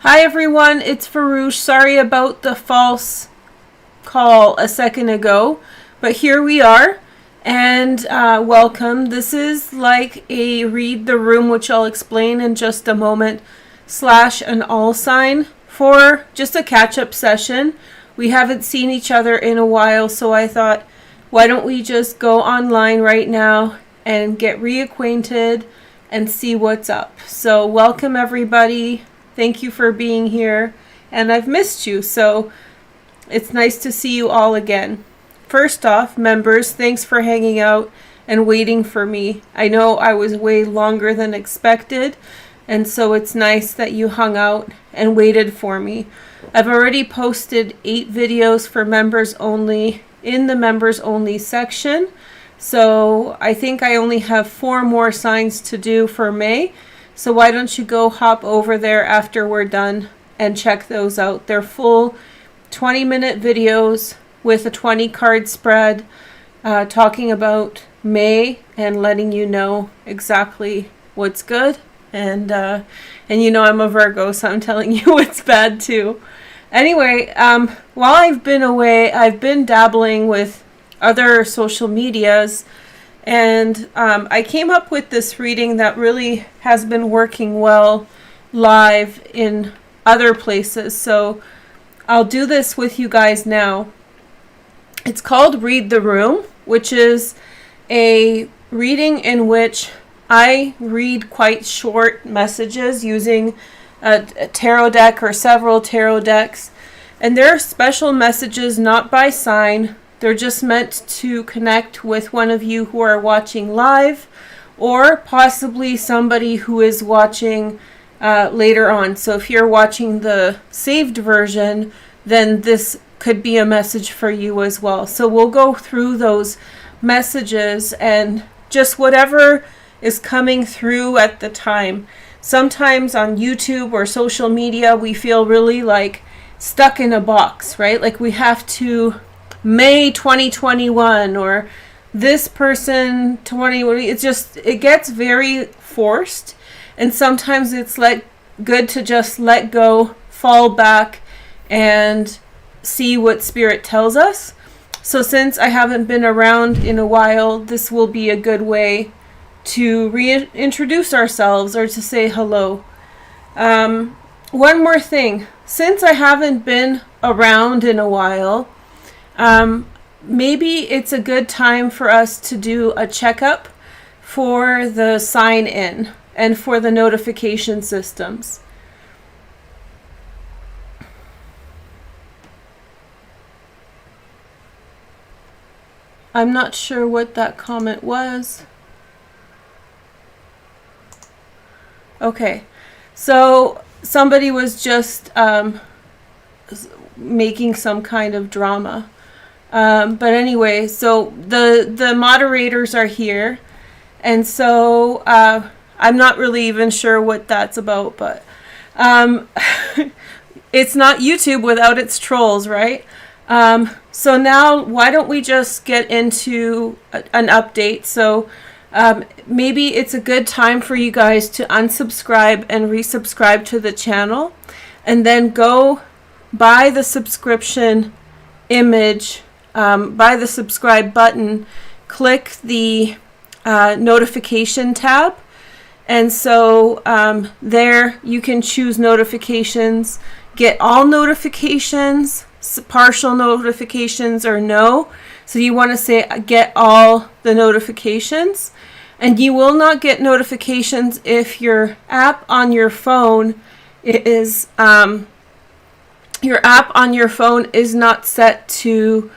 Hi everyone, it's Veroosh. Sorry about the false call a second ago, but here we are, and welcome. This is like a read the room, which I'll explain in just a moment, / an all sign for just a catch-up session. We haven't seen each other in a while, so I thought, why don't we just go online right now and get reacquainted and see what's up. So welcome everybody. Thank you for being here, and I've missed you, so it's nice to see you all again. First off, members, thanks for hanging out and waiting for me. I know I was way longer than expected, and so it's nice that you hung out and waited for me. I've already posted 8 videos for members only in the members only section, so I think I only have 4 more signs to do for May. So why don't you go hop over there after we're done and check those out. They're full 20-minute videos with a 20 card spread talking about May and letting you know exactly what's good. And you know I'm a Virgo, so I'm telling you what's bad too. Anyway, while I've been away, I've been dabbling with other social medias. And I came up with this reading that really has been working well live in other places. So I'll do this with you guys now. It's called Read the Room, which is a reading in which I read quite short messages using a tarot deck or several tarot decks. And they're special messages, not by sign. They're just meant to connect with one of you who are watching live, or possibly somebody who is watching later on. So if you're watching the saved version, then this could be a message for you as well. So we'll go through those messages and just whatever is coming through at the time. Sometimes on YouTube or social media, we feel really like stuck in a box, right? Like we have to May 2021 or this person 2020. It gets very forced, and sometimes it's good to just let go, fall back, and see what spirit tells us. So since I haven't been around in a while, this will be a good way to reintroduce ourselves or to say hello. One more thing, since I haven't been around in a while, maybe it's a good time for us to do a checkup for the sign in and for the notification systems. I'm not sure what that comment was. Okay, so somebody was just making some kind of drama. But anyway, so the moderators are here, and so I'm not really even sure what that's about, but it's not YouTube without its trolls, right? So now why don't we just get into an update? So maybe it's a good time for you guys to unsubscribe and resubscribe to the channel, and then go buy the subscription image. By the subscribe button, click the notification tab, and so there you can choose notifications, get all notifications, partial notifications, or no. So you want to say get all the notifications, and you will not get notifications if your app on your phone is not set to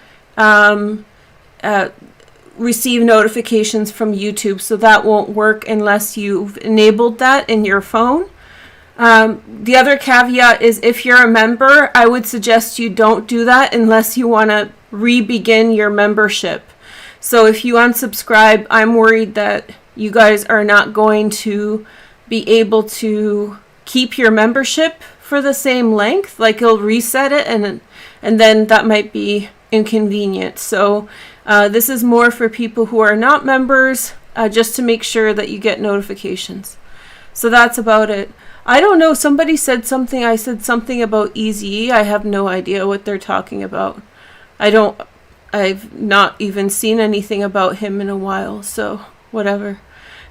receive notifications from YouTube, so that won't work unless you've enabled that in your phone. The other caveat is if you're a member, I would suggest you don't do that unless you want to re-begin your membership. So if you unsubscribe, I'm worried that you guys are not going to be able to keep your membership for the same length. Like it'll reset it, and then that might be inconvenient. So this is more for people who are not members, just to make sure that you get notifications. So that's about it. I don't know. Somebody said something. I said something about Easy. I have no idea what they're talking about. I've not even seen anything about him in a while. So whatever.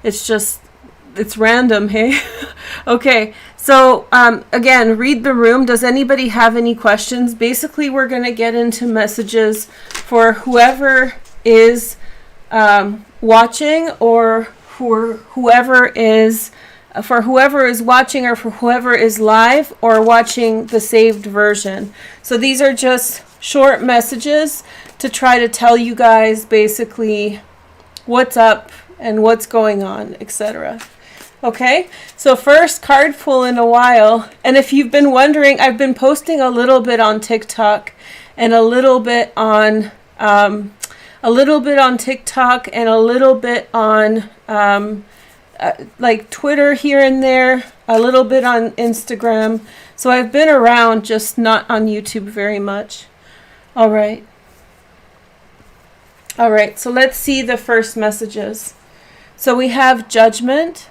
It's random, hey? Okay. So again, read the room. Does anybody have any questions? Basically, we're going to get into messages for whoever is watching, or for whoever is watching, or for whoever is live or watching the saved version. So these are just short messages to try to tell you guys basically what's up and what's going on, etc. Okay, so first card pull in a while. And if you've been wondering, I've been posting a little bit on TikTok and a little bit on TikTok and a little bit on like Twitter here and there, a little bit on Instagram. So I've been around, just not on YouTube very much. All right, so let's see the first messages. So we have Judgment.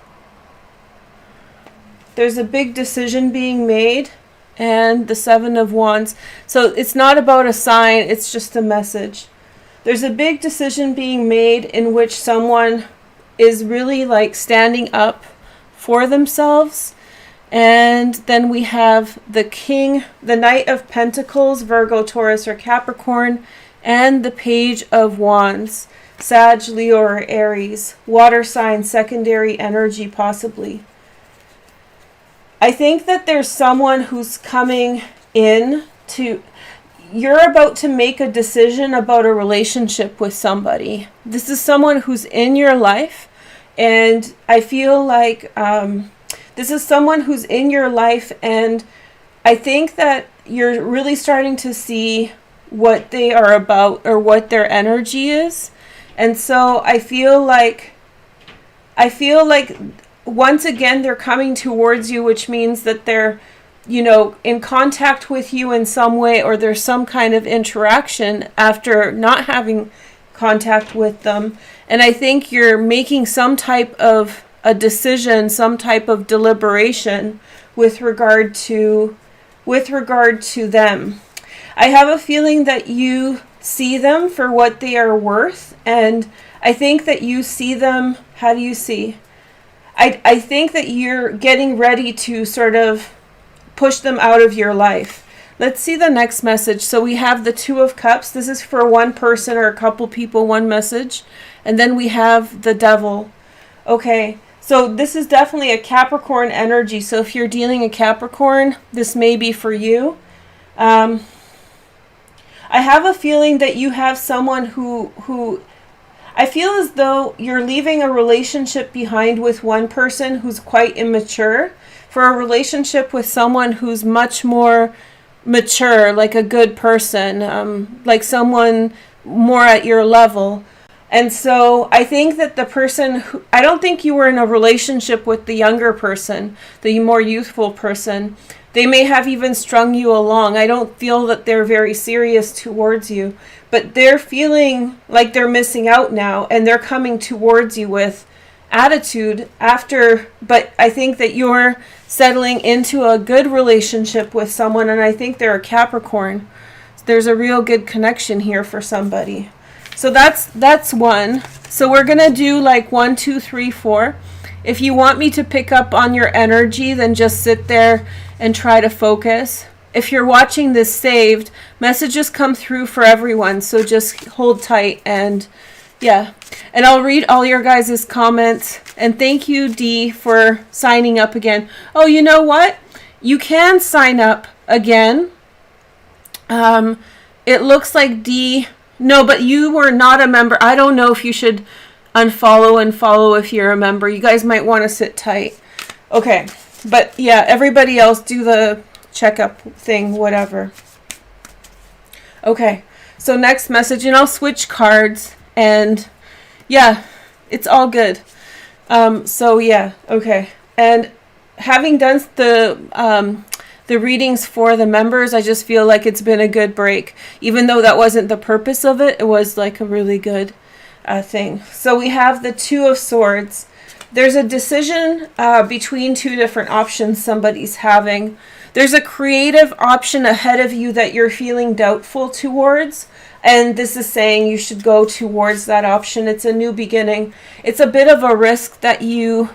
There's a big decision being made, and the Seven of Wands. So it's not about a sign, it's just a message. There's a big decision being made in which someone is really like standing up for themselves. And then we have the King, the Knight of Pentacles, Virgo, Taurus, or Capricorn, and the Page of Wands, Sag, Leo, or Aries, water sign, secondary energy possibly. I think that there's someone who's coming in to, you're about to make a decision about a relationship with somebody. This is someone who's in your life, and I feel like this is someone who's in your life, and I think that you're really starting to see what they are about, or what their energy is. And so I feel like once again, they're coming towards you, which means that they're, in contact with you in some way, or there's some kind of interaction after not having contact with them. And I think you're making some type of a decision, some type of deliberation with regard to them. I have a feeling that you see them for what they are worth, and I think that you see them, how do you see? I think that you're getting ready to sort of push them out of your life. Let's see the next message. So we have the Two of Cups. This is for one person or a couple people, one message. And then we have the Devil. Okay, so this is definitely a Capricorn energy. So if you're dealing a Capricorn, this may be for you. I have a feeling that you have someone who I feel as though you're leaving a relationship behind with one person who's quite immature, for a relationship with someone who's much more mature, like a good person, like someone more at your level. And so I think that the person I don't think you were in a relationship with the younger person, the more youthful person. They may have even strung you along. I don't feel that they're very serious towards you, but they're feeling like they're missing out now, and they're coming towards you with attitude after, but I think that you're settling into a good relationship with someone, and I think they're a Capricorn. There's a real good connection here for somebody. So that's one. So we're going to do like 1, 2, 3, 4. If you want me to pick up on your energy, then just sit there and try to focus. If you're watching this saved, messages come through for everyone, so just hold tight, and yeah. And I'll read all your guys' comments. And thank you, Dee, for signing up again. Oh, you know what? You can sign up again. It looks like Dee... No, but you were not a member. I don't know if you should unfollow and follow if you're a member. You guys might want to sit tight. Okay. But yeah, everybody else do the checkup thing, whatever. Okay. So next message, and I'll switch cards, and yeah, it's all good. So yeah, okay. And having done the readings for the members, I just feel like it's been a good break. Even though that wasn't the purpose of it, it was like a really good thing. So we have the Two of Swords. there's a decision between two different options somebody's having. There's a creative option ahead of you that you're feeling doubtful towards. And this is saying you should go towards that option. It's a new beginning. It's a bit of a risk that you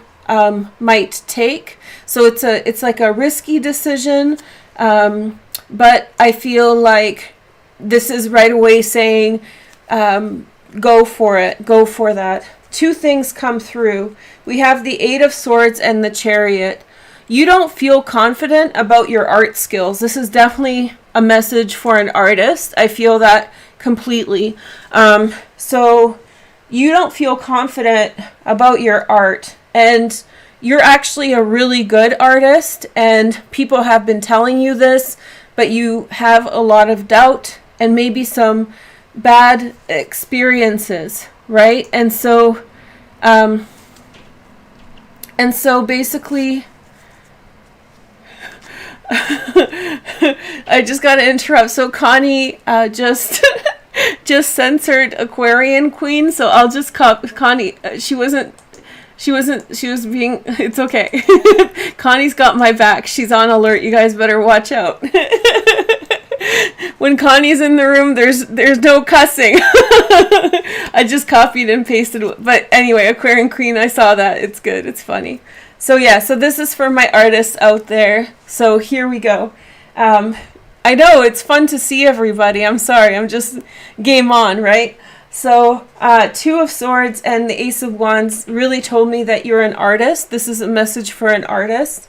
might take. So it's like a risky decision. But I feel like this is right away saying, go for it. Go for that. Two things come through. We have the Eight of Swords and the Chariot. You don't feel confident about your art skills. This is definitely a message for an artist. I feel that completely. So you don't feel confident about your art, and you're actually a really good artist, and people have been telling you this, but you have a lot of doubt and maybe some bad experiences, right? And so basically I just got to interrupt. So Connie just just censored Aquarian Queen. So I'll just Connie. She was being. It's okay. Connie's got my back. She's on alert. You guys better watch out. When Connie's in the room, there's no cussing. I just copied and pasted. But anyway, Aquarian Queen, I saw that. It's good. It's funny. So yeah, so this is for my artists out there. So here we go. I know, it's fun to see everybody. I'm sorry, I'm just game on, right? So Two of Swords and the Ace of Wands really told me that you're an artist. This is a message for an artist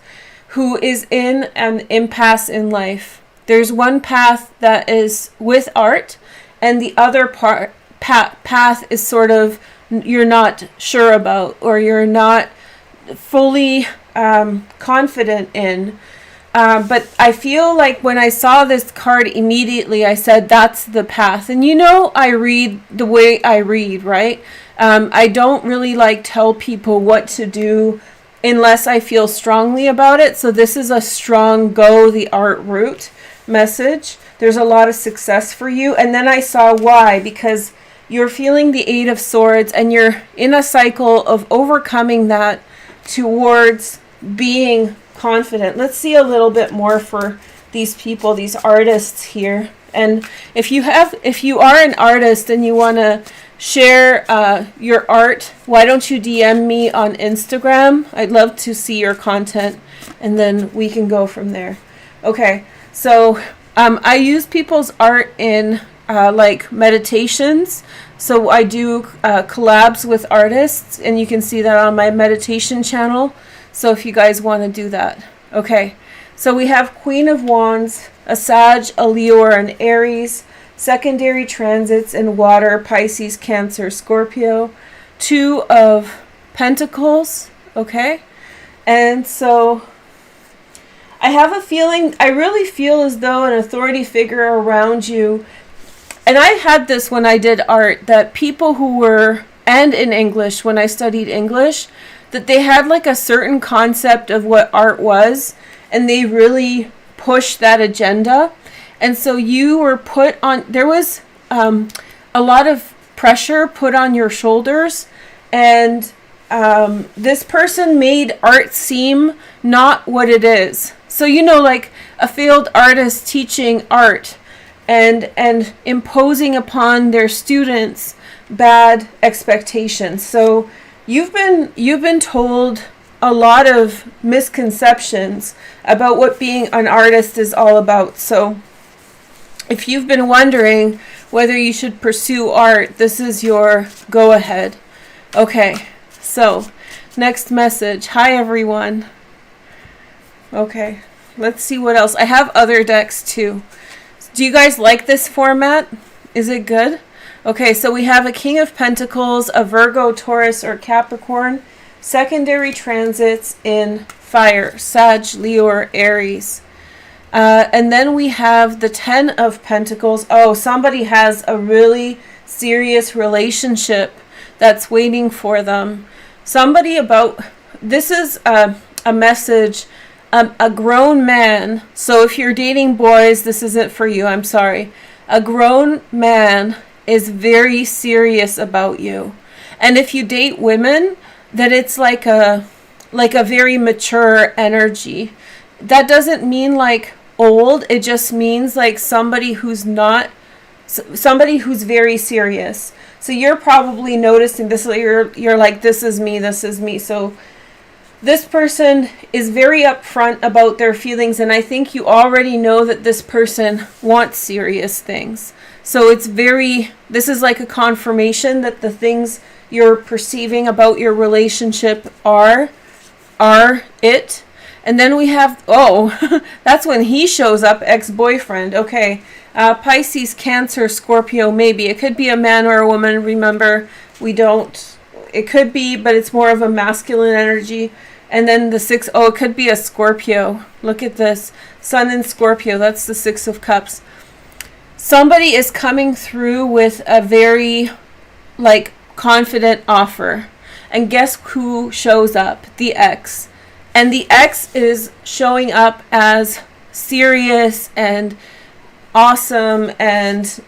who is in an impasse in life. There's one path that is with art, and the other path is sort of you're not sure about, or you're not fully confident in. But I feel like when I saw this card immediately, I said, that's the path. And you know, I read the way I read, right? I don't really tell people what to do unless I feel strongly about it. So this is a strong go the art route message. There's a lot of success for you. And then I saw why, because you're feeling the Eight of Swords and you're in a cycle of overcoming that towards being confident. Let's see a little bit more for these people, these artists here. And if you are an artist and you want to share your art, why don't you DM me on Instagram? I'd love to see your content, and then we can go from there. Okay, so I use people's art in meditations. So I do collabs with artists, and you can see that on my meditation channel. So if you guys want to do that. Okay, so we have Queen of Wands, a Sag, a Leo, or an Aries, secondary transits in water, Pisces, Cancer, Scorpio, Two of Pentacles, okay? And so I have a feeling, I really feel as though an authority figure around you, and I had this when I did art, that people who were, and in English, when I studied English, that they had a certain concept of what art was, and they really pushed that agenda. And so you were put on, there was a lot of pressure put on your shoulders, and this person made art seem not what it is. So a failed artist teaching art and imposing upon their students bad expectations. So you've been told a lot of misconceptions about what being an artist is all about. So if you've been wondering whether you should pursue art, this is your go ahead. Okay, so next message. Hi everyone. Okay, let's see what else. I have other decks too. Do you guys like this format? Is it good? Okay, so we have a King of Pentacles, a Virgo, Taurus, or Capricorn, secondary transits in fire, Sag, Leo, or Aries. And then we have the Ten of Pentacles. Oh, somebody has a really serious relationship that's waiting for them. Somebody about, this is a message, a grown man. So if you're dating boys, this isn't for you, I'm sorry. A grown man is very serious about you. And if you date women, that it's like a very mature energy. That doesn't mean like old. It just means like somebody who's very serious. So you're probably noticing this. You're like, this is me, this is me. So this person is very upfront about their feelings, and I think you already know that this person wants serious things. So this is like a confirmation that the things you're perceiving about your relationship are it. And then we have, that's when he shows up, ex-boyfriend. Okay, Pisces, Cancer, Scorpio, maybe. It could be a man or a woman. Remember, it could be, but it's more of a masculine energy. And then the 6, it could be a Scorpio. Look at this. Sun in Scorpio, that's the 6 of Cups. Somebody is coming through with a very, like, confident offer. And guess who shows up? The ex. And the ex is showing up as serious and awesome and,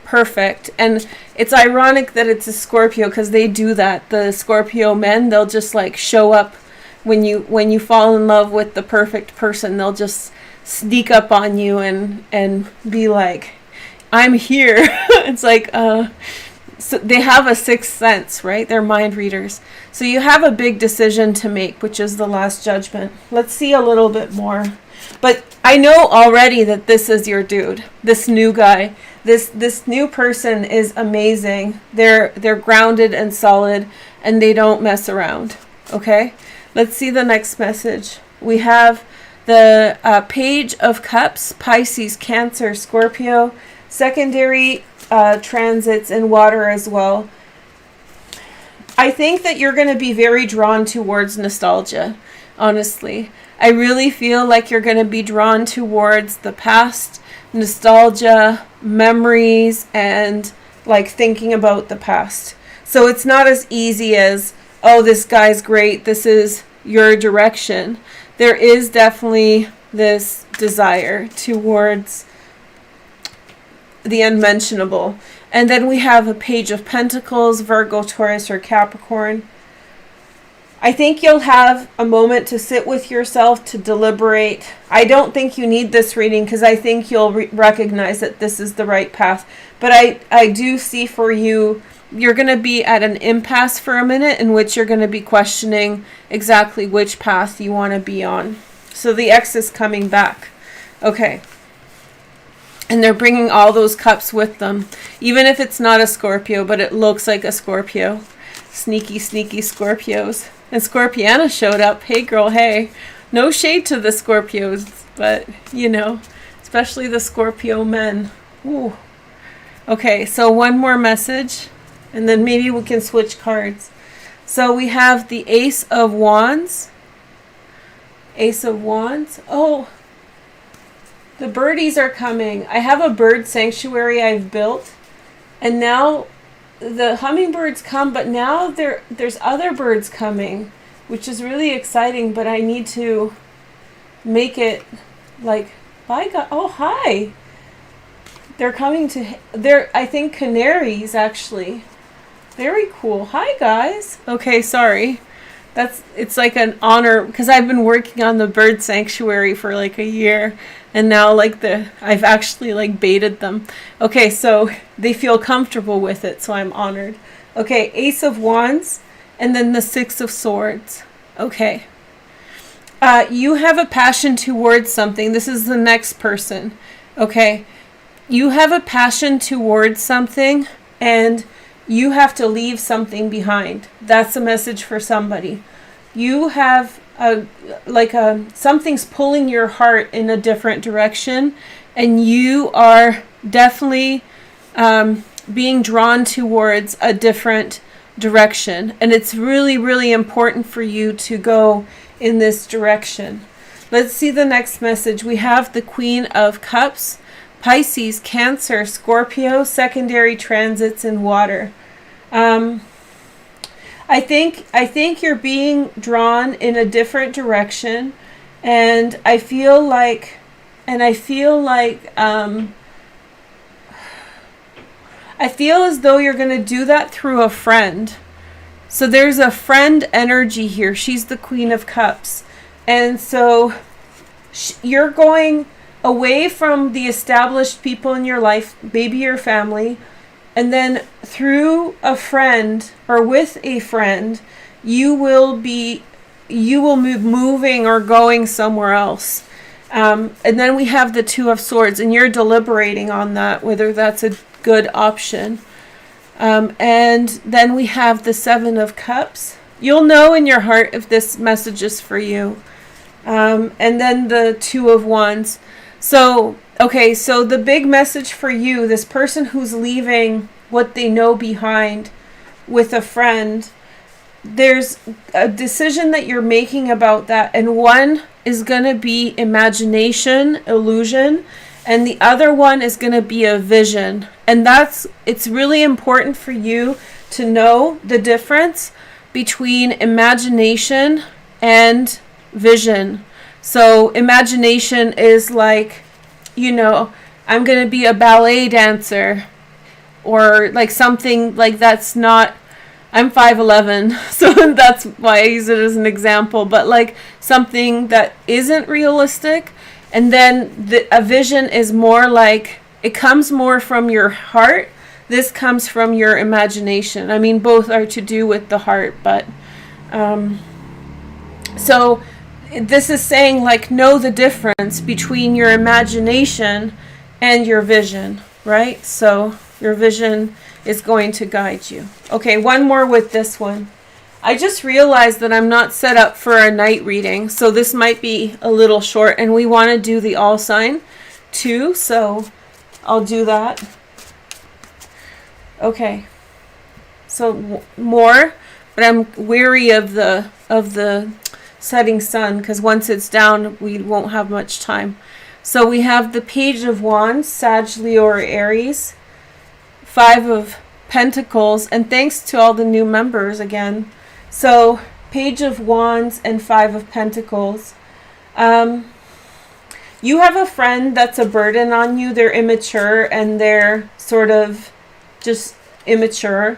perfect. And it's ironic that it's a Scorpio, because they do that. The Scorpio men, they'll just like show up when you fall in love with the perfect person. They'll just sneak up on you and be like, I'm here. It's like, so they have a sixth sense, right? They're mind readers. So you have a big decision to make, which is the Last Judgment. Let's see a little bit more. But I know already that this is your dude, this new guy. This new person is amazing. They're grounded and solid, and they don't mess around. Okay? Let's see the next message. We have the Page of Cups, Pisces, Cancer, Scorpio, secondary transits in water as well. I think that you're going to be very drawn towards nostalgia, honestly. I really feel like you're going to be drawn towards the past, nostalgia, memories, and like thinking about the past. So it's not as easy as, oh, this guy's great, this is your direction. There is definitely this desire towards the unmentionable. And then we have a Page of Pentacles, Virgo, Taurus, or Capricorn. I think you'll have a moment to sit with yourself, to deliberate. I don't think you need this reading, because I think you'll recognize that this is the right path. But I do see for you, you're going to be at an impasse for a minute, in which you're going to be questioning exactly which path you want to be on. So the ex is coming back. Okay. And they're bringing all those cups with them. Even if it's not a Scorpio, but it looks like a Scorpio. Sneaky, sneaky Scorpios. And Scorpiana showed up. Hey, girl, hey. No shade to the Scorpios, but, especially the Scorpio men. Ooh. Okay, so one more message, and then maybe we can switch cards. So we have the Ace of Wands. Ace of Wands. Oh, the birdies are coming. I have a bird sanctuary I've built, and now the hummingbirds come, but now there's other birds coming, which is really exciting, but I need to make it like, bye guys. Oh, hi. They're coming I think canaries, actually. Very cool. Hi, guys. Okay, sorry. It's like an honor, because I've been working on the bird sanctuary for like a year, and now I've actually like baited them. Okay, so they feel comfortable with it, so I'm honored. Okay, Ace of Wands, and then the Six of Swords. Okay. You have a passion towards something. This is the next person. Okay. You have a passion towards something, and you have to leave something behind. That's a message for somebody. You have something's pulling your heart in a different direction, and you are definitely being drawn towards a different direction. And it's really, really important for you to go in this direction. Let's see the next message. We have the Queen of Cups, Pisces, Cancer, Scorpio, secondary transits in water. I think you're being drawn in a different direction, and I feel like I feel as though you're going to do that through a friend. So there's a friend energy here. She's the Queen of Cups. And so you're going away from the established people in your life, maybe your family, and then through a friend or with a friend, you will be moving or going somewhere else. And then we have the Two of Swords, and you're deliberating on that, whether that's a good option. And then we have the Seven of Cups. You'll know in your heart if this message is for you. And then the Two of Wands. So, okay, so the big message for you, this person who's leaving what they know behind with a friend, there's a decision that you're making about that. And one is going to be imagination, illusion, and the other one is going to be a vision. And it's really important for you to know the difference between imagination and vision. So imagination is like, I'm going to be a ballet dancer, or like something like that's not, I'm 5'11", so that's why I use it as an example, but like something that isn't realistic. And then a vision is more like, it comes more from your heart. This comes from your imagination. I mean, both are to do with the heart, but so this is saying, like, know the difference between your imagination and your vision, right? So your vision is going to guide you. Okay, one more with this one. I just realized that I'm not set up for a night reading, so this might be a little short, and we want to do the all sign too, so I'll do that. Okay, so more, but I'm weary of the setting sun, because once it's down we won't have much time. So we have the Page of Wands, Sag, Leo, or Aries, Five of Pentacles, and thanks to all the new members again. So Page of Wands and Five of Pentacles. You have a friend that's a burden on you. They're immature, and they're sort of just immature.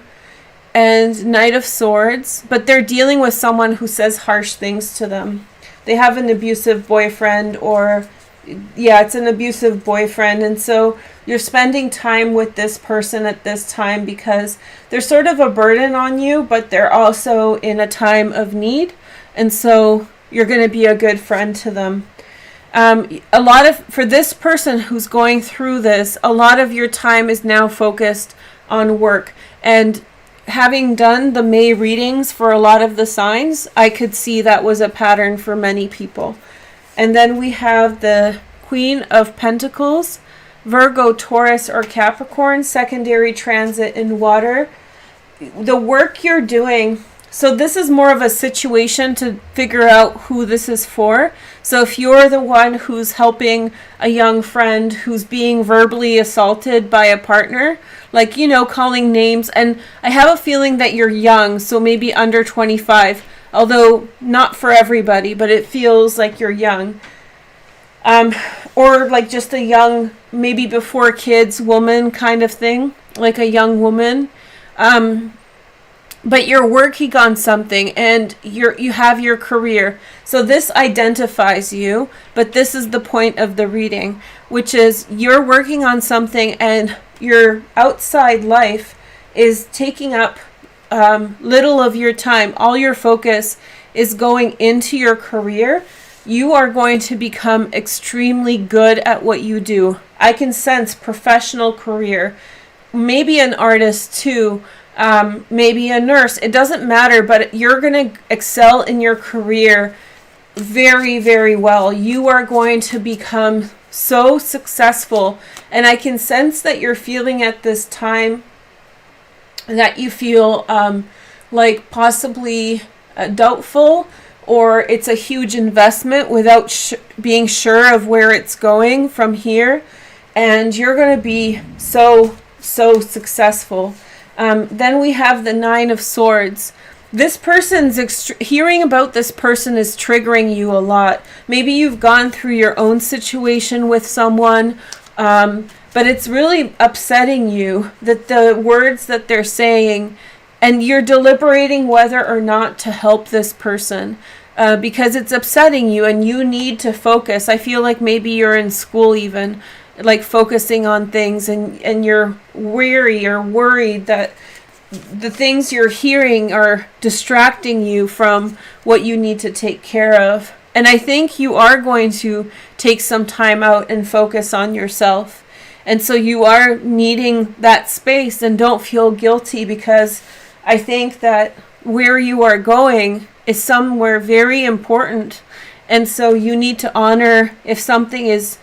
And Knight of Swords, but they're dealing with someone who says harsh things to them. They have an abusive boyfriend, or it's an abusive boyfriend, and so you're spending time with this person at this time because they're sort of a burden on you, but they're also in a time of need, and so you're going to be a good friend to them. For this person who's going through this, a lot of your time is now focused on work. And having done the May readings for a lot of the signs, I could see that was a pattern for many people. And then we have the Queen of Pentacles, Virgo, Taurus, or Capricorn, secondary transit in water. The work you're doing, so this is more of a situation to figure out who this is for. So if you're the one who's helping a young friend who's being verbally assaulted by a partner, like, calling names, and I have a feeling that you're young, so maybe under 25, although not for everybody, but it feels like you're young. Or like just a young, maybe before kids, woman kind of thing, like a young woman. But you're working on something, and you have your career. So this identifies you, but this is the point of the reading, which is you're working on something, and your outside life is taking up little of your time. All your focus is going into your career. You are going to become extremely good at what you do. I can sense professional career, maybe an artist too, maybe a nurse. It doesn't matter, but you're going to excel in your career very, very well. You are going to become so successful, and I can sense that you're feeling at this time that you feel like possibly doubtful, or it's a huge investment without being sure of where it's going from here, and you're going to be so successful. Then we have the Nine of Swords. This person's hearing about this person is triggering you a lot. Maybe you've gone through your own situation with someone, but it's really upsetting you that the words that they're saying and you're deliberating whether or not to help this person. Because it's upsetting you and you need to focus. I feel like maybe you're in school even, like focusing on things, and you're weary or worried that the things you're hearing are distracting you from what you need to take care of. And I think you are going to take some time out and focus on yourself. And so you are needing that space, and don't feel guilty, because I think that where you are going is somewhere very important. And so you need to honor if something is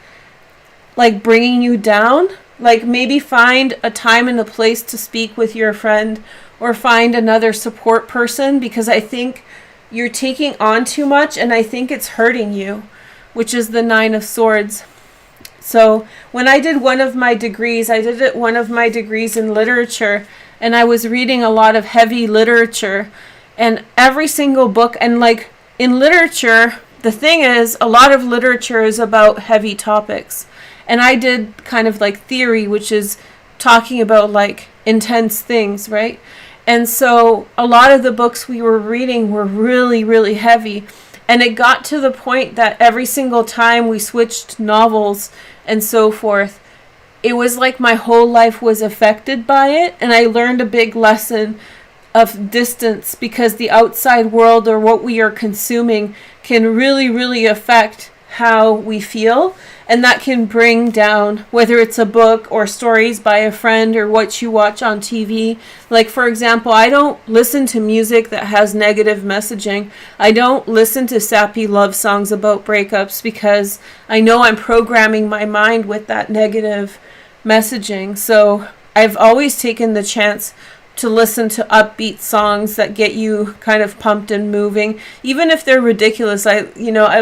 like bringing you down. Like maybe find a time and a place to speak with your friend, or find another support person, because I think you're taking on too much and I think it's hurting you, which is the 9 of Swords. So when I did one of my degrees, I did one of my degrees in literature, and I was reading a lot of heavy literature, and every single book, and like in literature, the thing is, a lot of literature is about heavy topics. And I did kind of like theory, which is talking about like intense things, right? And so a lot of the books we were reading were really, really heavy. And it got to the point that every single time we switched novels and so forth, it was like my whole life was affected by it. And I learned a big lesson of distance, because the outside world, or what we are consuming, can really, really affect how we feel. And that can bring down, whether it's a book or stories by a friend or what you watch on TV. Like, for example, I don't listen to music that has negative messaging. I don't listen to sappy love songs about breakups, because I know I'm programming my mind with that negative messaging. So I've always taken the chance to listen to upbeat songs that get you kind of pumped and moving, even if they're ridiculous. I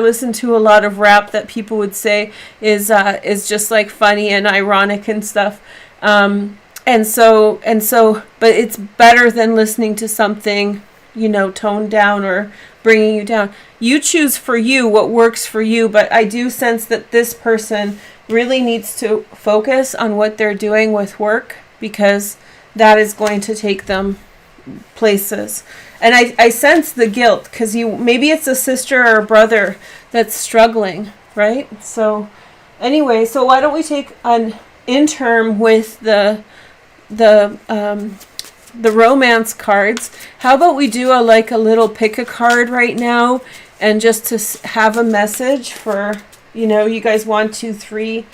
listen to a lot of rap that people would say is just like funny and ironic and stuff. But it's better than listening to something, toned down or bringing you down. You choose for you what works for you, but I do sense that this person really needs to focus on what they're doing with work, because that is going to take them places. And I sense the guilt, because maybe it's a sister or a brother that's struggling, right? So anyway, so why don't we take an interim with the romance cards? How about we do a little pick a card right now, and just to have a message for, you guys 1, 2, 3.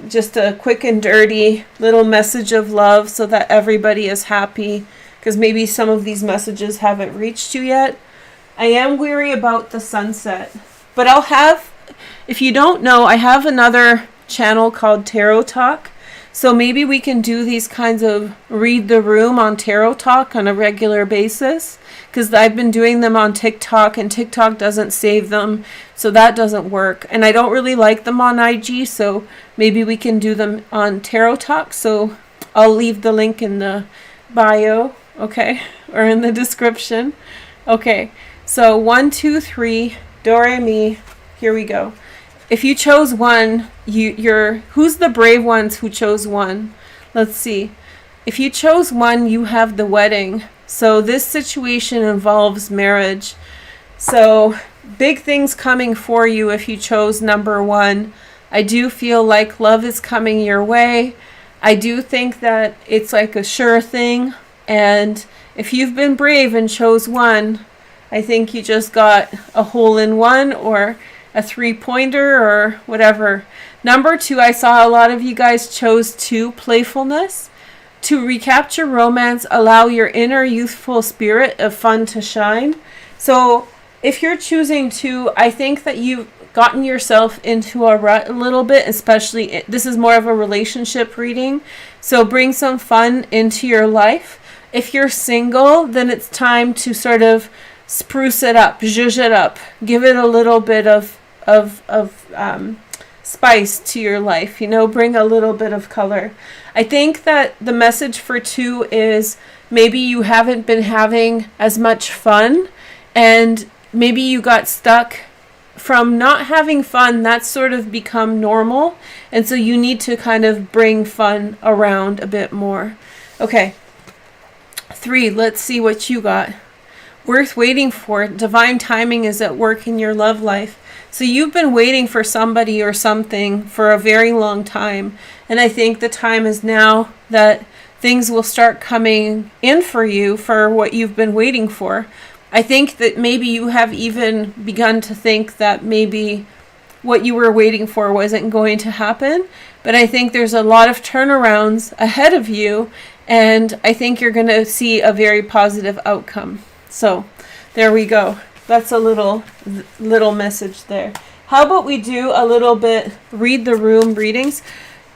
Just a quick and dirty little message of love, so that everybody is happy, because maybe some of these messages haven't reached you yet. I am weary about the sunset, but if you don't know, I have another channel called Tarot Talk. So maybe we can do these kinds of read the room on Tarot Talk on a regular basis, because I've been doing them on TikTok, and TikTok doesn't save them, so that doesn't work. And I don't really like them on IG, so maybe we can do them on Tarot Talk. So I'll leave the link in the bio, okay, or in the description. Okay, so 1, 2, 3, do re mi. Here we go. If you chose 1, who's the brave ones who chose 1? Let's see. If you chose 1, you have the wedding. So this situation involves marriage. So big things coming for you if you chose number 1. I do feel like love is coming your way. I do think that it's like a sure thing. And if you've been brave and chose 1, I think you just got a hole in one, or a 3-pointer, or whatever. Number 2, I saw a lot of you guys chose 2, playfulness. To recapture romance, allow your inner youthful spirit of fun to shine. So if you're choosing 2, I think that you've gotten yourself into a rut a little bit, especially, this is more of a relationship reading. So bring some fun into your life. If you're single, then it's time to sort of spruce it up, zhuzh it up, give it a little bit of spice to your life, bring a little bit of color. I think that the message for 2 is maybe you haven't been having as much fun, and maybe you got stuck from not having fun. That's sort of become normal, and so you need to kind of bring fun around a bit more. Okay, 3, let's see what you got. Worth waiting for. Divine timing is at work in your love life. So you've been waiting for somebody or something for a very long time. And I think the time is now that things will start coming in for you for what you've been waiting for. I think that maybe you have even begun to think that maybe what you were waiting for wasn't going to happen. But I think there's a lot of turnarounds ahead of you. And I think you're going to see a very positive outcome. So there we go. That's a little message there. How about we do a little bit read the room readings?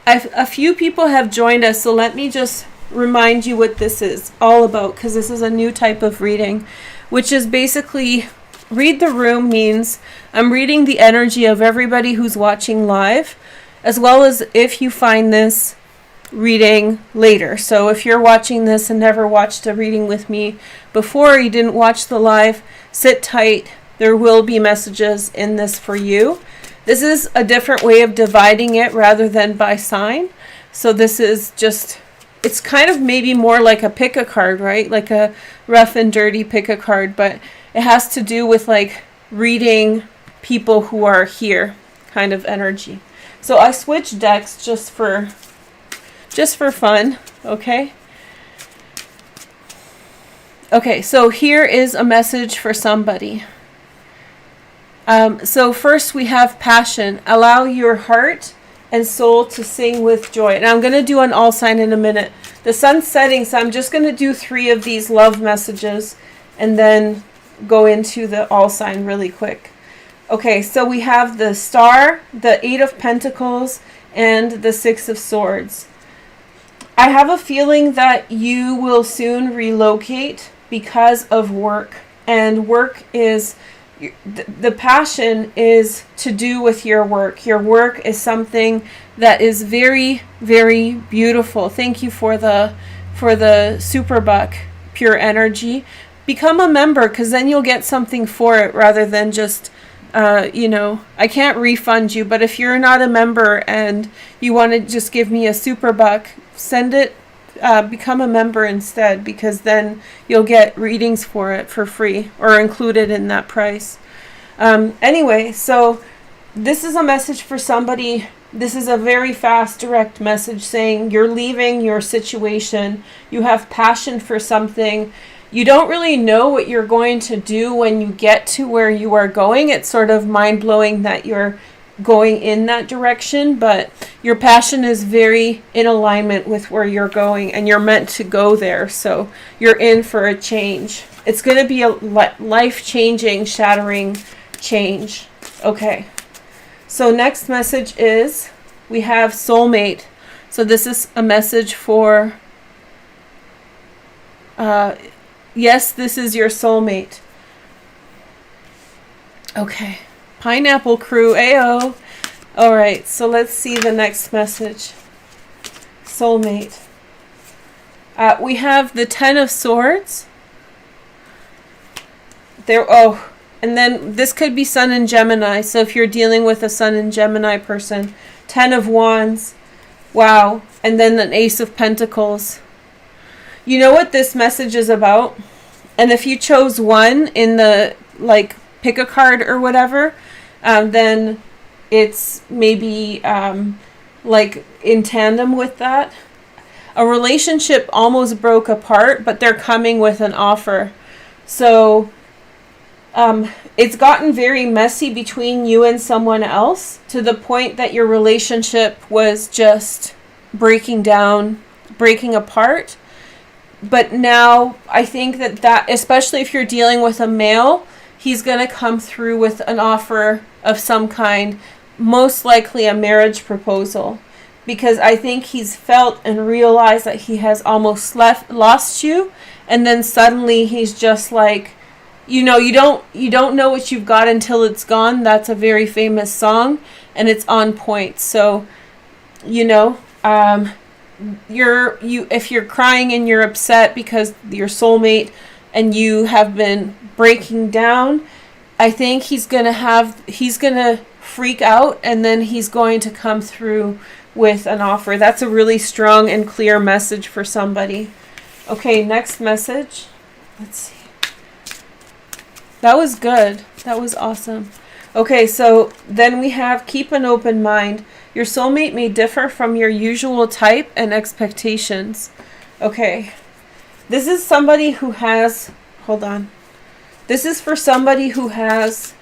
A few people have joined us, so let me just remind you what this is all about, because this is a new type of reading, which is basically read the room means I'm reading the energy of everybody who's watching live, as well as if you find this reading later. So if you're watching this and never watched a reading with me before, you didn't watch the live, sit tight. There will be messages in this for you. This is a different way of dividing it rather than by sign. So this is just, it's kind of maybe more like a pick a card, right? Like a rough and dirty pick a card, but it has to do with like reading people who are here kind of energy. So I switched decks just for fun, okay? Okay, so here is a message for somebody. So first we have passion. Allow your heart and soul to sing with joy. And I'm going to do an all sign in a minute. The sun's setting, so I'm just going to do 3 of these love messages and then go into the all sign really quick. Okay, so we have the Star, the 8 of Pentacles, and the 6 of Swords. I have a feeling that you will soon relocate because of work. And work is, the passion is to do with your work. Your work is something that is very, very beautiful. Thank you for the super buck, pure energy. Become a member, because then you'll get something for it rather than just, I can't refund you, but if you're not a member and you want to just give me a super buck, send it, become a member instead, because then you'll get readings for it for free or included in that price. Anyway, so this is a message for somebody. This is a very fast, direct message saying you're leaving your situation. You have passion for something. You don't really know what you're going to do when you get to where you are going. It's sort of mind-blowing that you're going in that direction, but your passion is very in alignment with where you're going, and you're meant to go there. So you're in for a change. It's going to be a life-changing, shattering change. Okay. So next message is we have soulmate. So this is a message for yes, this is your soulmate. Okay. Pineapple crew, AO. All right, so let's see the next message. Soulmate. We have the 10 of Swords. And then this could be Sun and Gemini. So if you're dealing with a Sun and Gemini person, 10 of Wands. Wow. And then an Ace of Pentacles. You know what this message is about? And if you chose one in the, pick a card or whatever, then it's maybe, in tandem with that. A relationship almost broke apart, but they're coming with an offer. So, it's gotten very messy between you and someone else to the point that your relationship was just breaking down, breaking apart. But now I think that especially if you're dealing with a male, he's going to come through with an offer of some kind, most likely a marriage proposal, because I think he's felt and realized that he has almost lost you, and then suddenly he's just like, you don't know what you've got until it's gone. That's a very famous song, and it's on point. So, if you're crying and you're upset because your soulmate and you have been breaking down, I think he's gonna freak out, and then he's going to come through with an offer. That's a really strong and clear message for somebody. Okay, next message. Let's see. That was good. That was awesome. Okay, so then we have keep an open mind. Your soulmate may differ from your usual type and expectations. Okay. This is somebody who has, hold on. This is for somebody who has,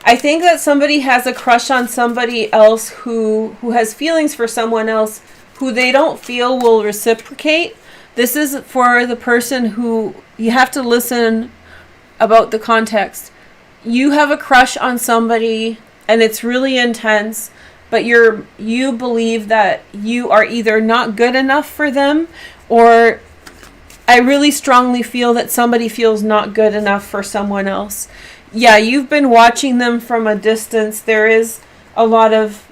I think that somebody has a crush on somebody else who has feelings for someone else who they don't feel will reciprocate. This is for the person who, you have to listen about the context. You have a crush on somebody and it's really intense, but you believe that you are either not good enough for them, or I really strongly feel that somebody feels not good enough for someone else. Yeah, you've been watching them from a distance. There is a lot of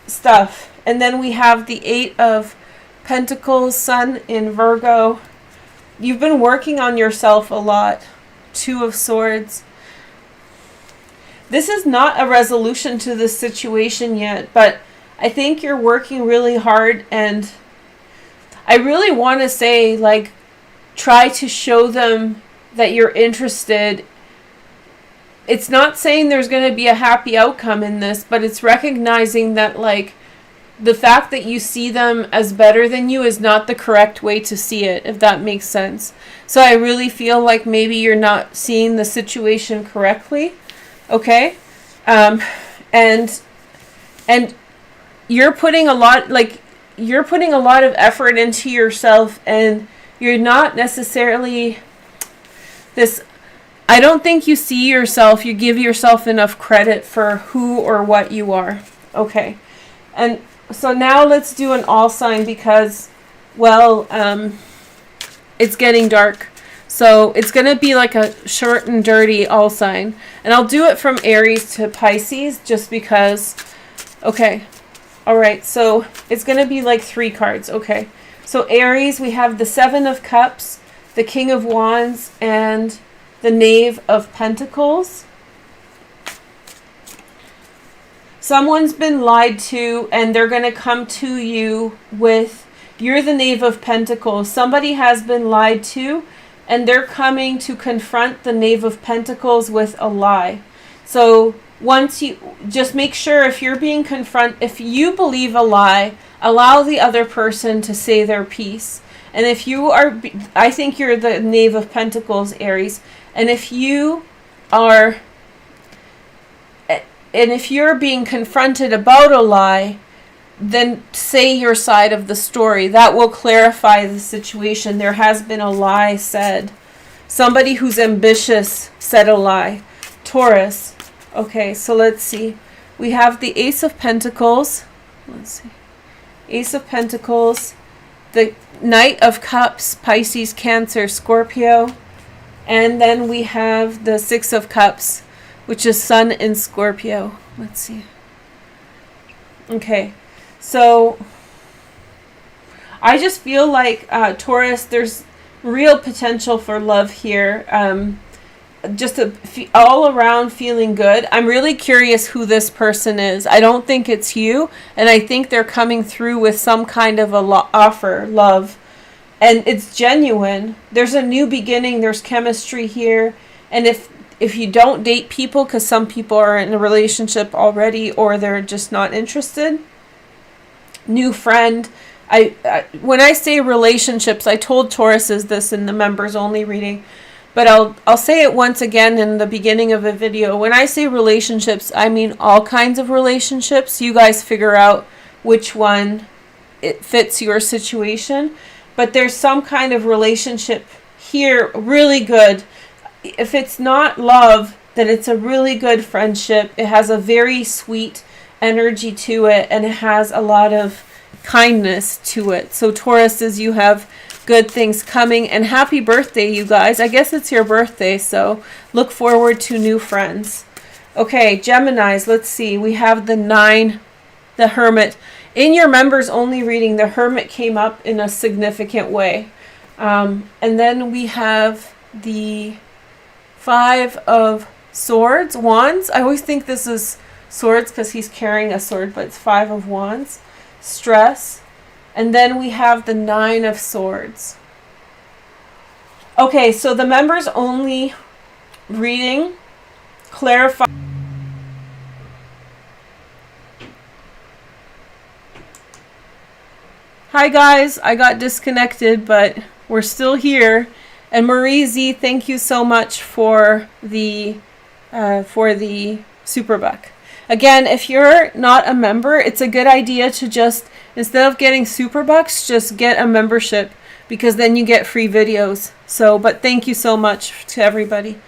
stuff. And then we have the 8 of Pentacles, Sun in Virgo. You've been working on yourself a lot. 2 of Swords. This is not a resolution to this situation yet, but I think you're working really hard, and I really want to say, like, try to show them that you're interested. It's not saying there's going to be a happy outcome in this, but it's recognizing that, like, the fact that you see them as better than you is not the correct way to see it, if that makes sense. So I really feel like maybe you're not seeing the situation correctly. Okay? And you're putting a lot, like, you're putting a lot of effort into yourself, and you're not necessarily this, I don't think you see yourself, you give yourself enough credit for who or what you are. Okay. And so now let's do an all sign because, well, it's getting dark. So it's going to be like a short and dirty all sign. And I'll do it from Aries to Pisces just because, okay. All right, so it's going to be like 3 cards. Okay. So Aries, we have the 7 of Cups, the King of Wands, and the Knave of Pentacles. Someone's been lied to, and they're going to come to you with, you're the Knave of Pentacles. Somebody has been lied to, and they're coming to confront the Knave of Pentacles with a lie. So once you, just make sure if you're being if you believe a lie, allow the other person to say their piece. And if you are, I think you're the Knave of Pentacles, Aries. And if you are, and if you're being confronted about a lie, then say your side of the story. That will clarify the situation. There has been a lie said. Somebody who's ambitious said a lie. Taurus. Okay, so let's see. We have the Ace of Pentacles. Let's see. Ace of Pentacles. The Knight of Cups, Pisces, Cancer, Scorpio. And then we have the 6 of Cups, which is Sun in Scorpio. Let's see. Okay. So I just feel like Taurus, there's real potential for love here. Just all around feeling good. I'm really curious who this person is. I don't think it's you, and I think they're coming through with some kind of a offer, love, and it's genuine. There's a new beginning. There's chemistry here, and if you don't date people, because some people are in a relationship already, or they're just not interested. New friend. When I say relationships, I told Tauruses this in the members only reading, but I'll say it once again in the beginning of a video. When I say relationships, I mean all kinds of relationships. You guys figure out which one it fits your situation, but there's some kind of relationship here, really good. If it's not love, then it's a really good friendship. It has a very sweet energy to it, and it has a lot of kindness to it. So Tauruses, you have good things coming, and happy birthday, you guys. I guess it's your birthday, so look forward to new friends. Okay, Geminis, let's see. We have the 9, the Hermit. In your members only reading, the Hermit came up in a significant way. And then we have the 5 of Swords, Wands. I always think this is Swords because he's carrying a sword, but it's 5 of Wands. Stress. And then we have the Nine of Swords. Okay, so the members only reading clarify. Hi guys, I got disconnected, but we're still here. And Marie Z, thank you so much for the Superbuck. Again, if you're not a member, it's a good idea to just, instead of getting Superbucks, just get a membership, because then you get free videos. So, but thank you so much to everybody.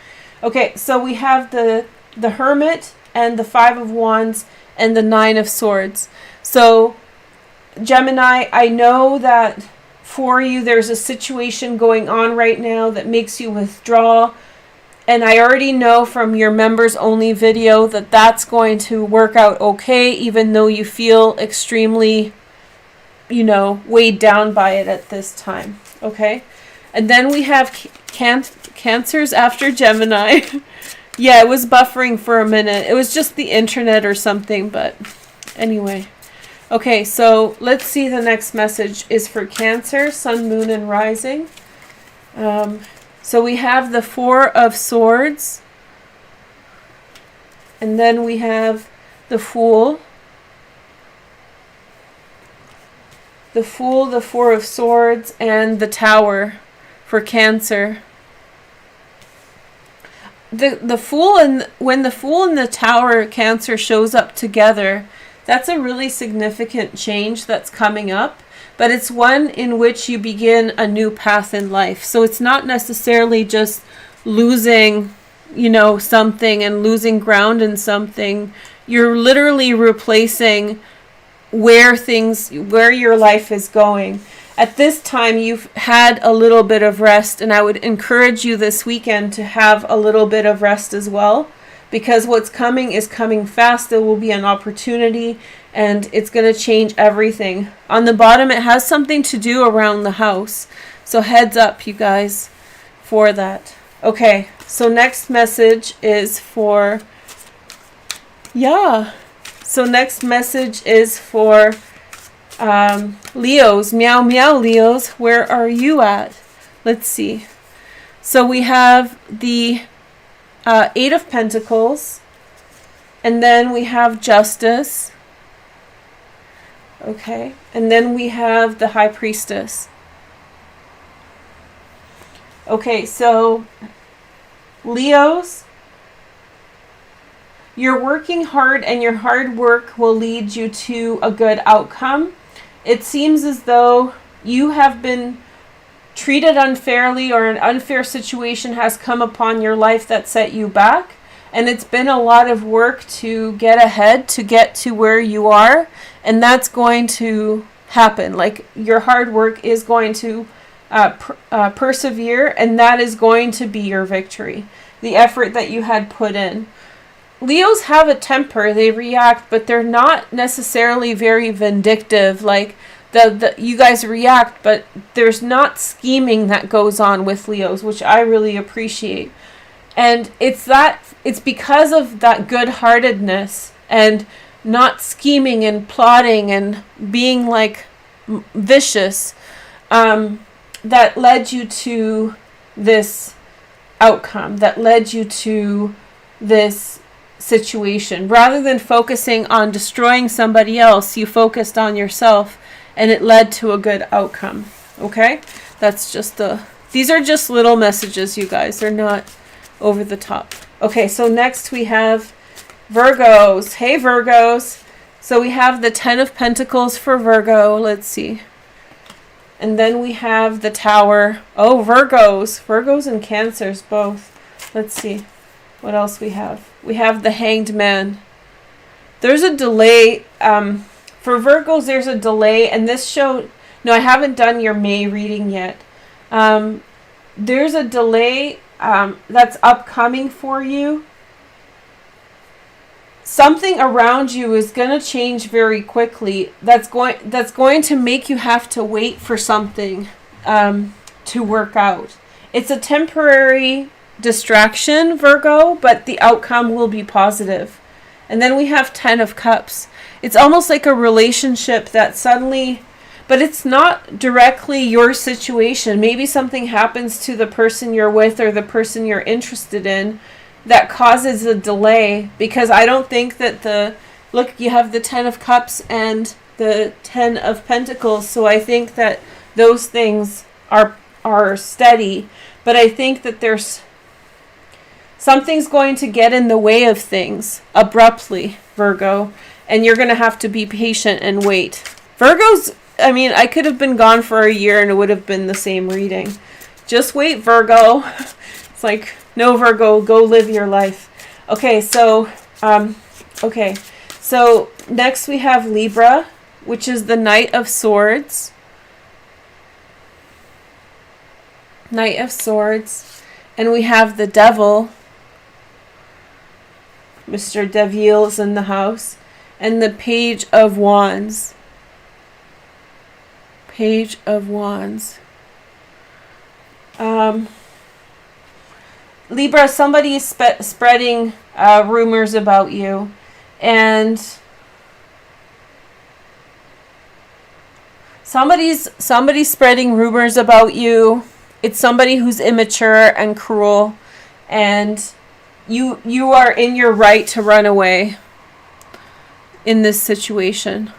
Okay, so we have the Hermit and the Five of Wands and the Nine of Swords. So Gemini, I know that for you there's a situation going on right now that makes you withdraw. And I already know from your members only video that that's going to work out okay, even though you feel extremely, you know, weighed down by it at this time. Okay? And then we have Cancers after Gemini. Yeah, it was buffering for a minute. It was just the internet or something, but anyway. Okay, so let's see, the next message is for Cancer, Sun, Moon, and Rising. So we have the Four of Swords. And then we have the Fool. The Fool, the Four of Swords, and the Tower for Cancer. The Fool, and when the Fool and the Tower, Cancer, shows up together, that's a really significant change that's coming up, but it's one in which you begin a new path in life. So it's not necessarily just losing, you know, something and losing ground in something. You're literally replacing where your life is going. At this time, you've had a little bit of rest, and I would encourage you this weekend to have a little bit of rest as well, because what's coming is coming fast. There will be an opportunity, and it's going to change everything. On the bottom, it has something to do around the house. So heads up, you guys, for that. Okay, so next message is for... So next message is for Leos. Meow, meow, Leos. Where are you at? Let's see. So we have the Eight of Pentacles, and then we have Justice. Okay, and then we have the High Priestess. Okay, so Leos, you're working hard, and your hard work will lead you to a good outcome. It seems as though you have been treated unfairly, or an unfair situation has come upon your life that set you back, and it's been a lot of work to get ahead, to get to where you are, and that's going to happen. Like, your hard work is going to persevere, and that is going to be your victory, the effort that you had put in. Leos have a temper, they react, but they're not necessarily very vindictive. Like, you guys react, but there's not scheming that goes on with Leos, which I really appreciate. And it's because of that good-heartedness and not scheming and plotting and being like vicious that led you to this outcome, that led you to this situation. Rather than focusing on destroying somebody else, you focused on yourself, and it led to a good outcome. Okay? That's just these are just little messages, you guys. They're not over the top. Okay, so next we have Virgos. Hey, Virgos. So we have the Ten of Pentacles for Virgo. Let's see. And then we have the Tower. Oh, Virgos. Virgos and Cancers both. Let's see what else we have. We have the Hanged Man. There's a delay. For Virgos, there's a delay. And this show... No, I haven't done your May reading yet. There's a delay that's upcoming for you. Something around you is going to change very quickly. That's going to make you have to wait for something to work out. It's a temporary distraction, Virgo, but the outcome will be positive. And then we have Ten of Cups. It's almost like a relationship that suddenly, but it's not directly your situation. Maybe something happens to the person you're with or the person you're interested in that causes a delay, because I don't think that look, you have the 10 of Cups and the 10 of Pentacles, so I think that those things are steady, but I think that there's something's going to get in the way of things abruptly, Virgo, and you're going to have to be patient and wait. Virgo's, I mean, I could have been gone for a year and it would have been the same reading. Just wait, Virgo. It's like, no, Virgo, go live your life. Okay, so next we have Libra, which is the Knight of Swords. Knight of Swords. And we have the Devil. Mr. Devil's in the house. And the Page of Wands. Page of Wands. Libra, somebody is spreading rumors about you. And somebody's spreading rumors about you. It's somebody who's immature and cruel, and you are in your right to run away in this situation.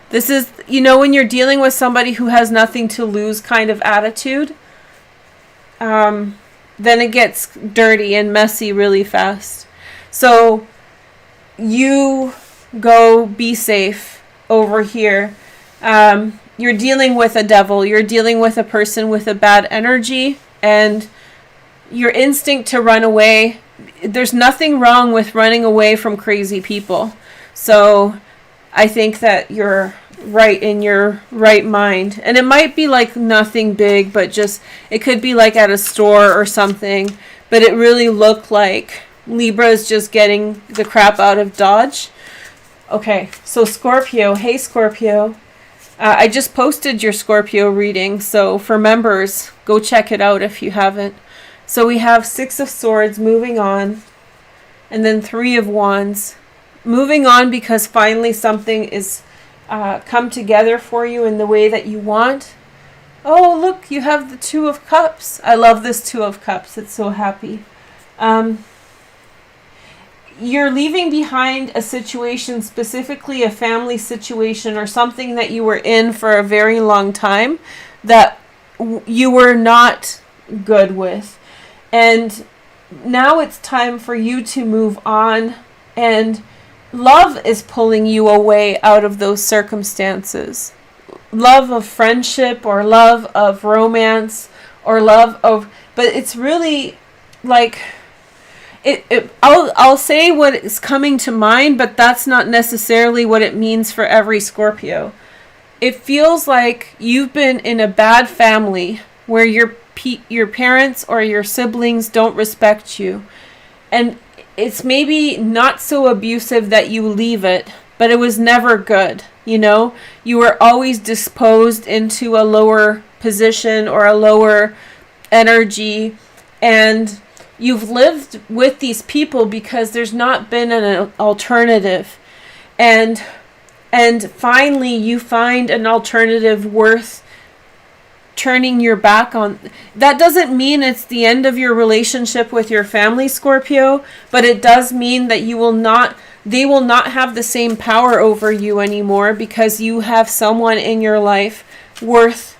This is, when you're dealing with somebody who has nothing to lose kind of attitude, then it gets dirty and messy really fast. So you go be safe over here. You're dealing with a devil. You're dealing with a person with a bad energy, and your instinct to run away. There's nothing wrong with running away from crazy people. So I think that you're right in your right mind. And it might be like nothing big, but just, it could be like at a store or something. But it really looked like Libra is just getting the crap out of Dodge. Okay, so Scorpio. Hey, Scorpio. I just posted your Scorpio reading, so for members, go check it out if you haven't. So we have 6 of Swords moving on, and then 3 of Wands. Moving on because finally something is come together for you in the way that you want. Oh, look, you have the 2 of Cups. I love this 2 of Cups. It's so happy. You're leaving behind a situation, specifically a family situation or something that you were in for a very long time that you were not good with. And now it's time for you to move on, and love is pulling you away out of those circumstances. Love of friendship or love of romance or love of, but it's really like, I'll say what is coming to mind, but that's not necessarily what it means for every Scorpio. It feels like you've been in a bad family where your parents or your siblings don't respect you. And it's maybe not so abusive that you leave it, but it was never good. You were always disposed into a lower position or a lower energy, and you've lived with these people because there's not been an alternative. And finally you find an alternative worth turning your back on. That doesn't mean it's the end of your relationship with your family, Scorpio, but it does mean that they will not have the same power over you anymore, because you have someone in your life worth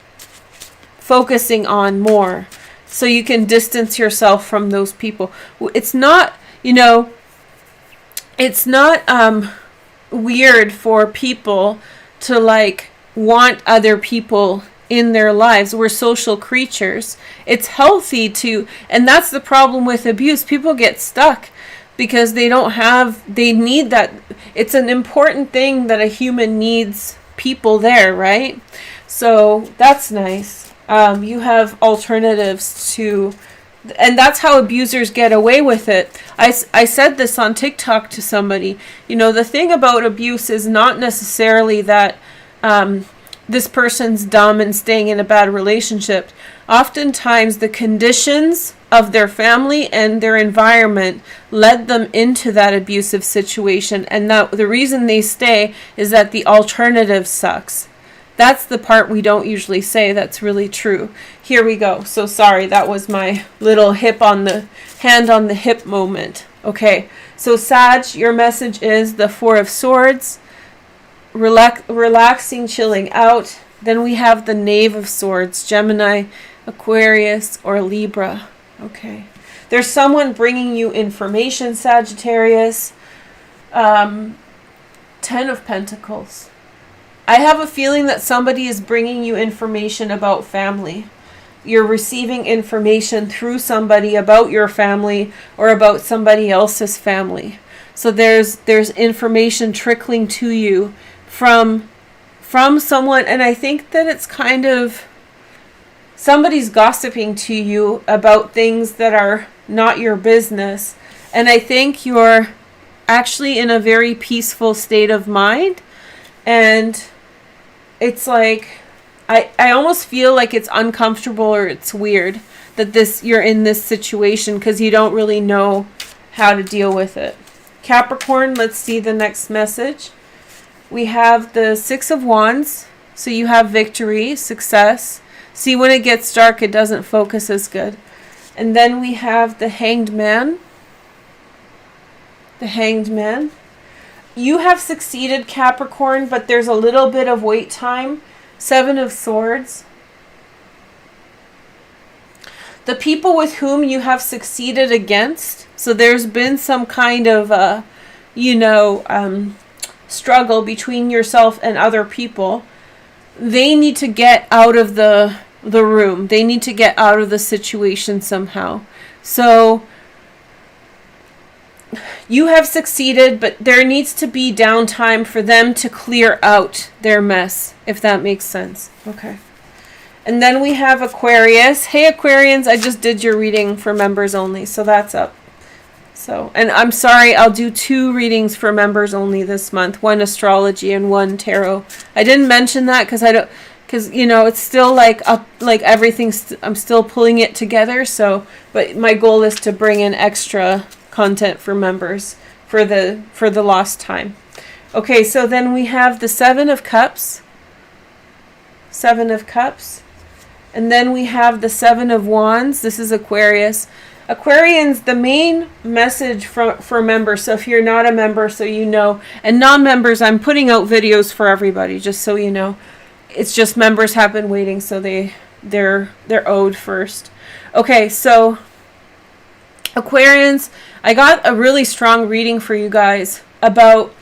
focusing on more. So you can distance yourself from those people. It's not, it's not weird for people to want other people in their lives. We're social creatures. It's healthy and that's the problem with abuse. People get stuck because they need that. It's an important thing that a human needs people there, right? So that's nice. You have alternatives to, and that's how abusers get away with it. I said this on TikTok to somebody. The thing about abuse is not necessarily that this person's dumb and staying in a bad relationship. Oftentimes the conditions of their family and their environment led them into that abusive situation, and that the reason they stay is that the alternative sucks. That's the part we don't usually say that's really true. Here we go. So sorry, that was my little hand on the hip moment. Okay, so Sag, your message is the Four of Swords, relaxing, chilling out. Then we have the Knave of Swords, Gemini, Aquarius, or Libra. Okay. There's someone bringing you information, Sagittarius. 10 of Pentacles. I have a feeling that somebody is bringing you information about family. You're receiving information through somebody about your family or about somebody else's family. So there's information trickling to you from someone, and I think that it's kind of somebody's gossiping to you about things that are not your business. And I think you're actually in a very peaceful state of mind, and it's like I almost feel like it's uncomfortable or it's weird that you're in this situation because you don't really know how to deal with it. Capricorn, let's see the next message. We have the Six of Wands, so you have victory, success. See, when it gets dark, it doesn't focus as good. And then we have the Hanged Man. The Hanged Man. You have succeeded, Capricorn, but there's a little bit of wait time. Seven of Swords. The people with whom you have succeeded against, so there's been some kind of, struggle between yourself and other people. They need to get out of the room. They need to get out of the situation somehow. So you have succeeded, but there needs to be downtime for them to clear out their mess, if that makes sense. Okay. And then we have Aquarius. Hey, Aquarians, I just did your reading for members only, so that's up. So, and I'm sorry, I'll do 2 readings for members only this month, 1 astrology and 1 tarot. I didn't mention that because it's still like up, like everything's, I'm still pulling it together. So, but my goal is to bring in extra content for members for the lost time. Okay, so then we have the Seven of Cups. Seven of Cups. And then we have the Seven of Wands. This is Aquarius. Aquarians, the main message for members, so if you're not a member, so you know, and non-members, I'm putting out videos for everybody, just so you know. It's just members have been waiting, so they're owed first. Okay, so Aquarians, I got a really strong reading for you guys about,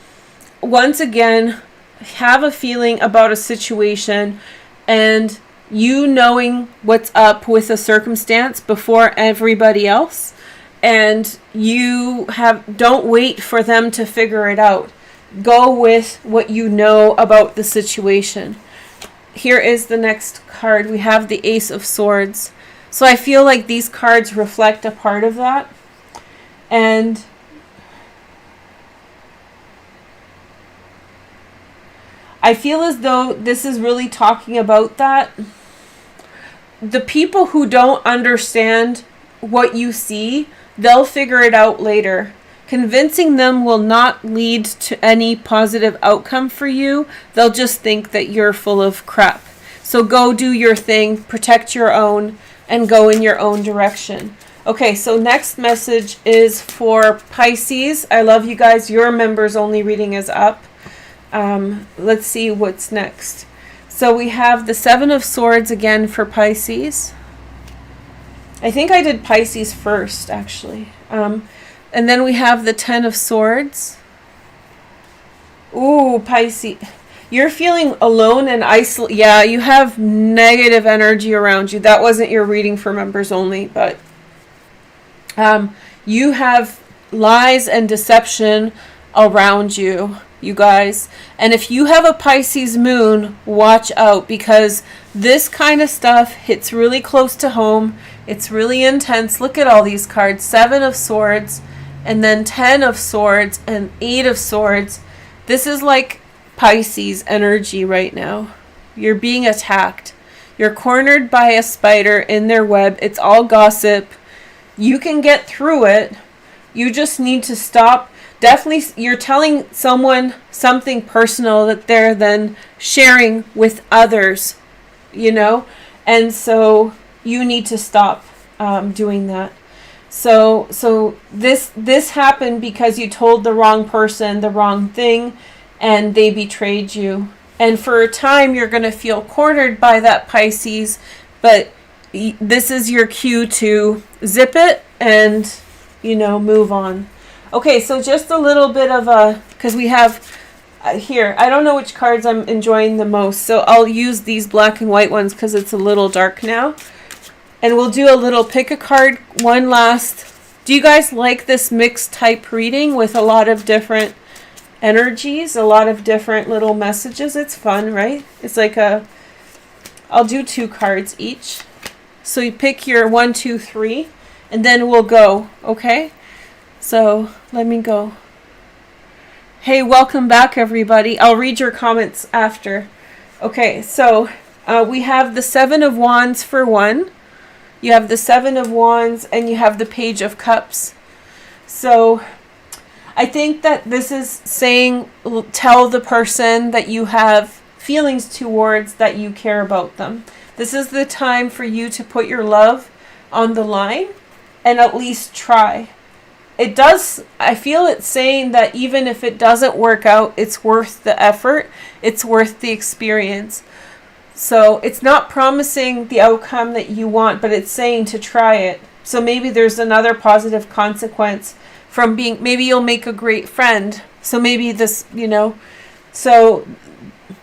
once again, have a feeling about a situation and you knowing what's up with a circumstance before everybody else, and don't wait for them to figure it out. Go with what you know about the situation. Here is the next card. We have the Ace of Swords. So I feel like these cards reflect a part of that. And I feel as though this is really talking about that. The people who don't understand what you see, they'll figure it out later. Convincing them will not lead to any positive outcome for you. They'll just think that you're full of crap. So go do your thing, protect your own, and go in your own direction. Okay, so next message is for Pisces. I love you guys. Your members only reading is up. Let's see what's next. So we have the Seven of Swords again for Pisces. I think I did Pisces first, actually. And then we have the Ten of Swords. Ooh, Pisces. You're feeling alone and isolated. Yeah, you have negative energy around you. That wasn't your reading for members only, but you have lies and deception around you, you guys. And if you have a Pisces moon, watch out, because this kind of stuff hits really close to home. It's really intense. Look at all these cards. 7 of Swords, and then 10 of Swords, and 8 of Swords. This is like Pisces energy right now. You're being attacked. You're cornered by a spider in their web. It's all gossip. You can get through it. You just need to stop. definitely you're telling someone something personal that they're then sharing with others, you know, and so you need to stop doing that. So this happened because you told the wrong person the wrong thing, and they betrayed you. And for a time, you're going to feel cornered by that Pisces, but this is your cue to zip it and, you know, move on. Okay, so just a little bit of because we have here, I don't know which cards I'm enjoying the most, so I'll use these black and white ones because it's a little dark now. And we'll do a little pick a card, one last. Do you guys like this mixed type reading with a lot of different energies, a lot of different little messages? It's fun, right? It's like I'll do 2 cards each. So you pick your 1, 2, 3, and then we'll go, okay? So let me go. Hey, welcome back, everybody. I'll read your comments after. Okay, so we have the 7 of Wands for 1. You have the 7 of Wands, and you have the Page of Cups. So I think that this is saying, tell the person that you have feelings towards, that you care about them. This is the time for you to put your love on the line and at least try. It does, I feel it's saying that even if it doesn't work out, it's worth the effort. It's worth the experience. So it's not promising the outcome that you want, but it's saying to try it. So maybe there's another positive consequence from being, maybe you'll make a great friend. So maybe this, you know, so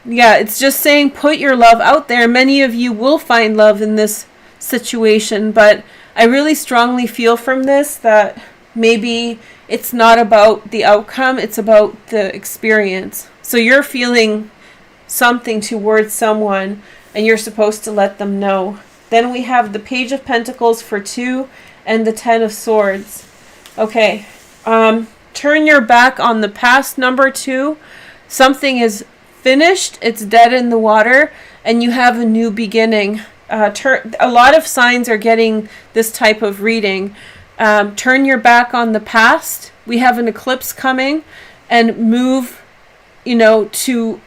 yeah, it's just saying put your love out there. Many of you will find love in this situation, but I really strongly feel from this that maybe it's not about the outcome, it's about the experience. So you're feeling something towards someone and you're supposed to let them know. Then we have the Page of Pentacles for 2 and the 10 of Swords. Okay, turn your back on the past, number 2. Something is finished, it's dead in the water, and you have a new beginning. A lot of signs are getting this type of reading. Turn your back on the past. We have an eclipse coming, and move, you know, to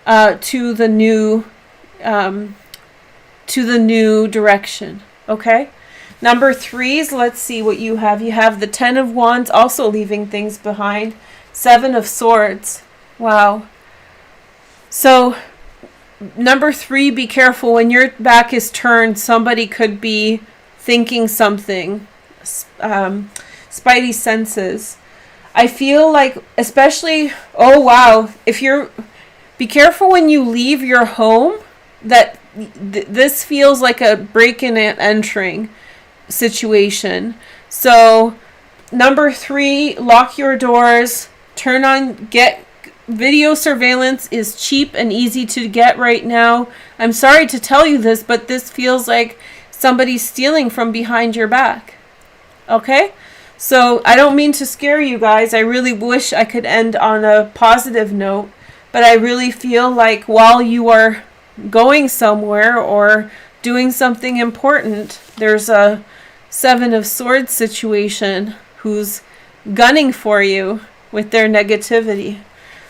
the new direction. Okay. Number 3s, let's see what you have. You have the 10 of Wands, also leaving things behind. 7 of Swords. Wow. So number 3, be careful. When your back is turned, somebody could be thinking something. Spidey senses. I feel like, especially, oh wow, be careful when you leave your home, that this feels like a break-in and entering situation. So number 3, lock your doors, get video surveillance is cheap and easy to get right now. I'm sorry to tell you this, but this feels like somebody's stealing from behind your back. Okay? So I don't mean to scare you guys. I really wish I could end on a positive note, but I really feel like while you are going somewhere or doing something important, there's a 7 of Swords situation who's gunning for you with their negativity.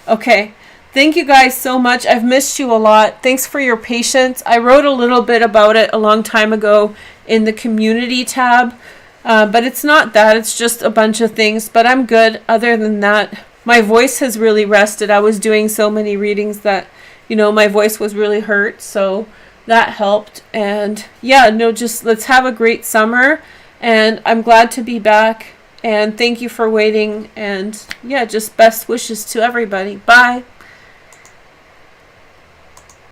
Okay, thank you guys so much. I've missed you a lot. Thanks for your patience. I wrote a little bit about it a long time ago in the community tab, but it's not that. It's just a bunch of things, but I'm good. Other than that, my voice has really rested. I was doing so many readings that, you know, my voice was really hurt, so that helped. And yeah, no, just let's have a great summer, and I'm glad to be back. And thank you for waiting. And yeah, just best wishes to everybody. Bye.